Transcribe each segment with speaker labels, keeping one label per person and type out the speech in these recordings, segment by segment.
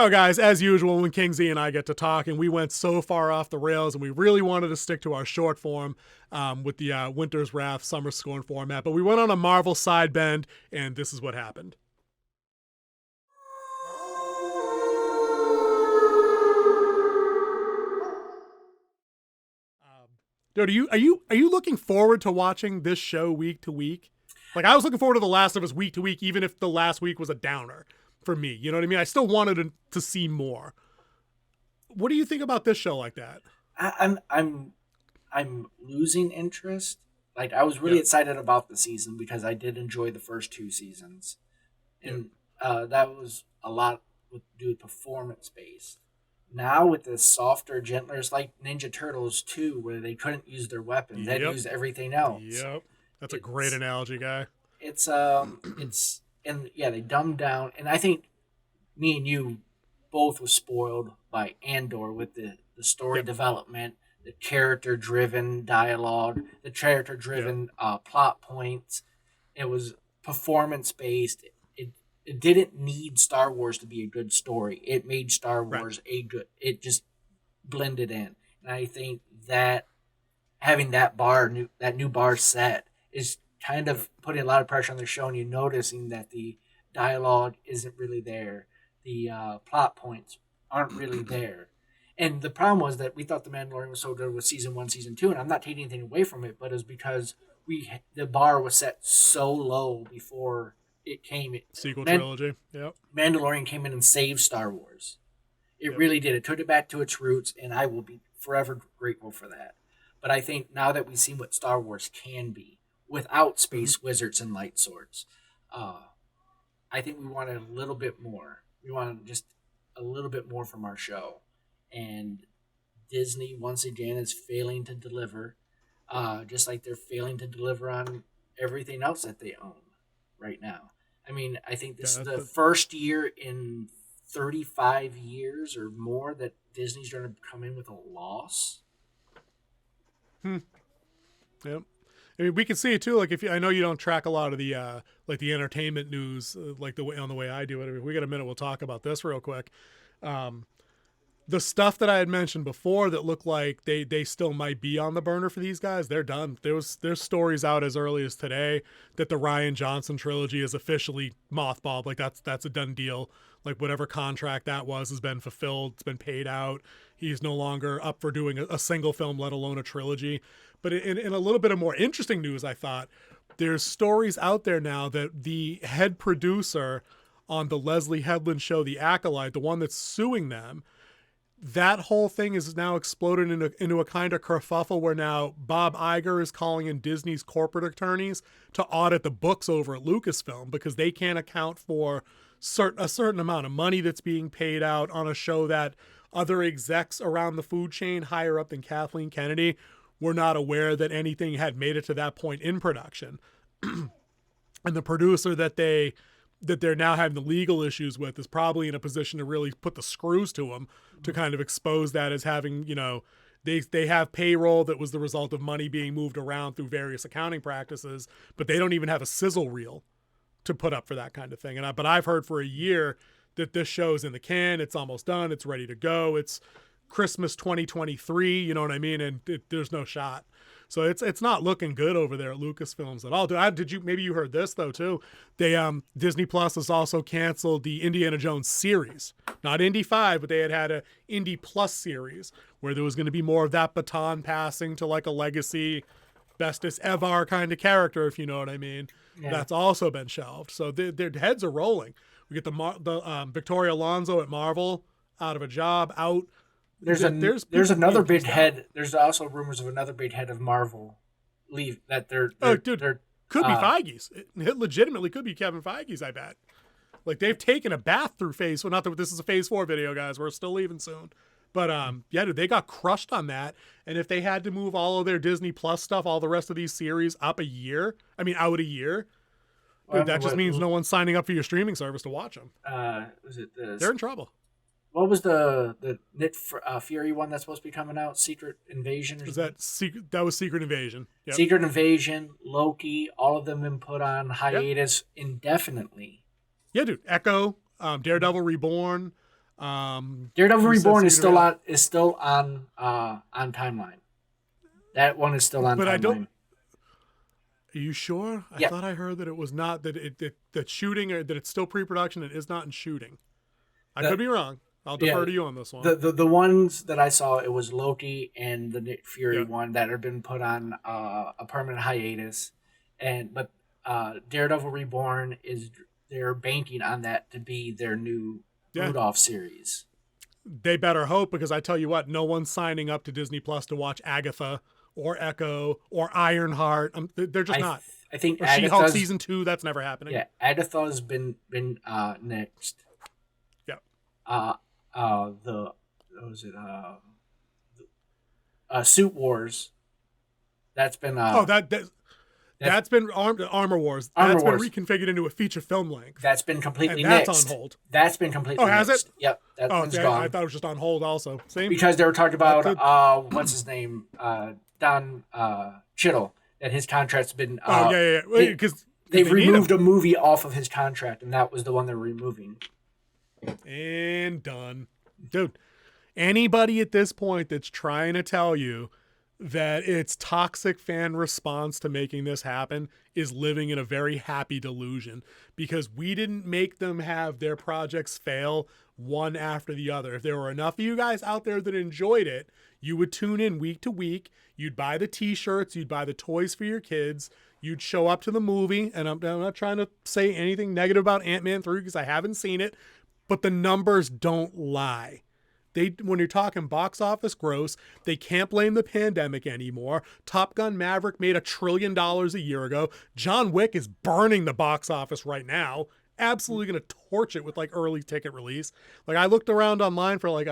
Speaker 1: Oh, guys, as usual, when Kingsley and I get to talking, we went so far off the rails, and we really wanted to stick to our short form with the Winter's Wrath Summer Scorn format. But we went on a Marvel side bend, and this is what happened. Dude, are you looking forward to watching this show week to week? Like, I was looking forward to The Last of Us week to week, even if the last week was a downer for me. You know what I mean? I still wanted to see more. What do you think about this show like that?
Speaker 2: I'm losing interest. Like I was really
Speaker 1: Yep.
Speaker 2: excited about the season because I did enjoy the first two seasons,
Speaker 1: Yep.
Speaker 2: and that was a lot with do with performance based. Now with the softer, gentler, it's like Ninja Turtles 2, where they couldn't use their weapons; they had to
Speaker 1: Yep.
Speaker 2: use everything else.
Speaker 1: Yep. That's a great
Speaker 2: It's
Speaker 1: analogy, guy.
Speaker 2: it's and yeah, they dumbed down, and I think me and you both was spoiled by Andor with the story
Speaker 1: Yep.
Speaker 2: development, the character driven dialogue, the character
Speaker 1: Yep.
Speaker 2: driven plot points. It was performance based. It didn't need Star Wars to be a good story. It made Star
Speaker 1: Right.
Speaker 2: Wars a good. It just blended in, and I think that having that new bar set is kind of putting a lot of pressure on the show, and you noticing that the dialogue isn't really there, the plot points aren't really there. And the problem was that we thought the Mandalorian was so good with season one, season two, and I'm not taking anything away from it, but it's because the bar was set so low before it came.
Speaker 1: Sequel
Speaker 2: Man,
Speaker 1: trilogy. Yep.
Speaker 2: Mandalorian came in and saved Star Wars. It
Speaker 1: Yep.
Speaker 2: really did. It took it back to its roots, and I will be forever grateful for that. But I think now that we've seen what Star Wars can be without
Speaker 1: Mm-hmm.
Speaker 2: space wizards and light swords, uh, I think we wanted a little bit more. We wanted just a little bit more from our show. And Disney, once again, is failing to deliver, just like they're failing to deliver on everything else that they own right now. I mean, I think
Speaker 1: Yeah.
Speaker 2: this is the first year in 35 years or more that Disney's going to come in with a loss.
Speaker 1: Hmm. Yep. I mean, we can see it too. Like, if you, I know you don't track a lot of the like the entertainment news, like the way on the way I do it. If we got a minute, we'll talk about this real quick. Um, the stuff that I had mentioned before that looked like they still might be on the burner for these guys, they're done. There's stories out as early as today that the Ryan Johnson trilogy is officially mothballed. Like that's a done deal. Like whatever contract that was has been fulfilled. It's been paid out. He's no longer up for doing a single film, let alone a trilogy. But in a little bit of more interesting news, I thought there's stories out there now that the head producer on the Leslie Headland show, The Acolyte, the one that's suing them, that whole thing is now exploded into a kind of kerfuffle where now Bob Iger is calling in Disney's corporate attorneys to audit the books over at Lucasfilm because they can't account for a certain amount of money that's being paid out on a show that other execs around the food chain higher up than Kathleen Kennedy were not aware that anything had made it to that point in production. And the producer that they're now having the legal issues with is probably in a position to really put the screws to them to kind of expose that as having, they have payroll that was the result of money being moved around through various accounting practices, but they don't even have a sizzle reel to put up for that kind of thing. But I've heard for a year that this show's in the can, it's almost done, it's ready to go, it's Christmas 2023, you know what I mean? And there's no shot. So it's not looking good over there at Lucasfilms at all. Did you maybe you heard this though too? They Disney Plus has also canceled the Indiana Jones series, not Indy 5, but they had a Indy Plus series where there was going to be more of that baton passing to like a legacy bestest ever kind of character, if you know what I mean.
Speaker 2: Yeah.
Speaker 1: That's also been shelved. So their heads are rolling. We get the Victoria Alonso at Marvel out of a job, out. There's
Speaker 2: There's
Speaker 1: people
Speaker 2: another
Speaker 1: being
Speaker 2: big
Speaker 1: pieced out.
Speaker 2: head. There's also rumors of another big head of Marvel leave that
Speaker 1: Oh, dude,
Speaker 2: they're
Speaker 1: could be
Speaker 2: uh
Speaker 1: Feige's. It legitimately could be Kevin Feige's, I bet. Like, they've taken a bath through phase. Well, not that this is a phase 4 video, guys. We're still leaving soon. But yeah, dude, they got crushed on that. And if they had to move all of their Disney Plus stuff, all the rest of these series out a year,
Speaker 2: well, I
Speaker 1: dude,
Speaker 2: mean,
Speaker 1: that just means no one's signing up for your streaming service to watch them.
Speaker 2: was it
Speaker 1: They're in trouble.
Speaker 2: what was the Nick Fury one that's supposed to be coming out? Secret Invasion or
Speaker 1: Is
Speaker 2: something?
Speaker 1: that secret? That was Secret Invasion. Yep.
Speaker 2: Secret Invasion, Loki, all of them been put on
Speaker 1: Yep.
Speaker 2: hiatus indefinitely.
Speaker 1: Yeah, dude. Echo, Daredevil Reborn,
Speaker 2: Daredevil
Speaker 1: you said
Speaker 2: Reborn is
Speaker 1: Secret of
Speaker 2: still on timeline. That one is still on
Speaker 1: but I don't.
Speaker 2: timeline.
Speaker 1: Are you sure? I
Speaker 2: Yep.
Speaker 1: thought I heard that it was not that shooting or that it's still pre-production and is not in shooting. I could be wrong. I'll defer to you on this one.
Speaker 2: The ones that I saw, it was Loki and the Nick Fury
Speaker 1: Yeah.
Speaker 2: one that have been put on a permanent hiatus, but Daredevil Reborn they're banking on that to be their new
Speaker 1: Yeah.
Speaker 2: Rudolph series.
Speaker 1: They better hope, because I tell you what, no one's signing up to Disney Plus to watch Agatha or Echo or Ironheart. They're just not.
Speaker 2: I think
Speaker 1: Or She-Hulk season 2. That's never happening.
Speaker 2: Yeah, Agatha's been next.
Speaker 1: Yeah.
Speaker 2: What was it? Suit Wars. That's been
Speaker 1: that's been Armor Wars.
Speaker 2: Armor
Speaker 1: That's
Speaker 2: Wars.
Speaker 1: been reconfigured into a feature film length.
Speaker 2: That's been completely
Speaker 1: and that's
Speaker 2: nixed.
Speaker 1: on hold.
Speaker 2: That's been completely.
Speaker 1: Oh, has
Speaker 2: nixed.
Speaker 1: it?
Speaker 2: Yep, that one's gone.
Speaker 1: I thought it was just on hold. Also, same
Speaker 2: because they were talking about what's his name, Don Cheadle, that his contract's been.
Speaker 1: Because
Speaker 2: they've removed a movie off of his contract, and that was the one they're removing.
Speaker 1: And done, dude. Anybody at this point that's trying to tell you that it's toxic fan response to making this happen is living in a very happy delusion, because we didn't make them have their projects fail one after the other. If there were enough of you guys out there that enjoyed it, you would tune in week to week. You'd buy the t-shirts, you'd buy the toys for your kids, you'd show up to the movie. And I'm not trying to say anything negative about Ant-Man 3 because I haven't seen it, but the numbers don't lie. When you're talking box office gross, they can't blame the pandemic anymore. Top Gun Maverick made $1 trillion a year ago. John Wick is burning the box office right now. Absolutely going to torch it with like early ticket release. Like I looked around online for like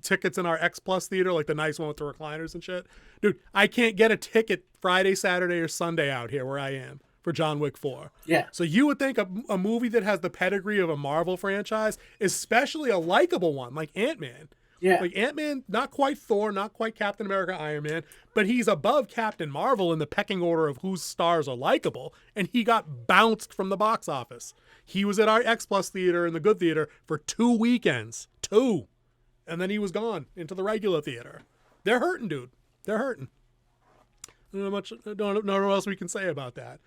Speaker 1: tickets in our X Plus theater, like the nice one with the recliners and shit. Dude, I can't get a ticket Friday, Saturday, or Sunday out here where I am for John Wick 4.
Speaker 2: Yeah.
Speaker 1: So you would think a movie that has the pedigree of a Marvel franchise, especially a likable one like Ant-Man.
Speaker 2: Yeah.
Speaker 1: Like Ant-Man, not quite Thor, not quite Captain America, Iron Man, but he's above Captain Marvel in the pecking order of whose stars are likable, and he got bounced from the box office. He was at our X Plus theater in the good theater for 2 weekends. 2. And then he was gone into the regular theater. They're hurting, dude. They're hurting. I don't know what else we can say about that.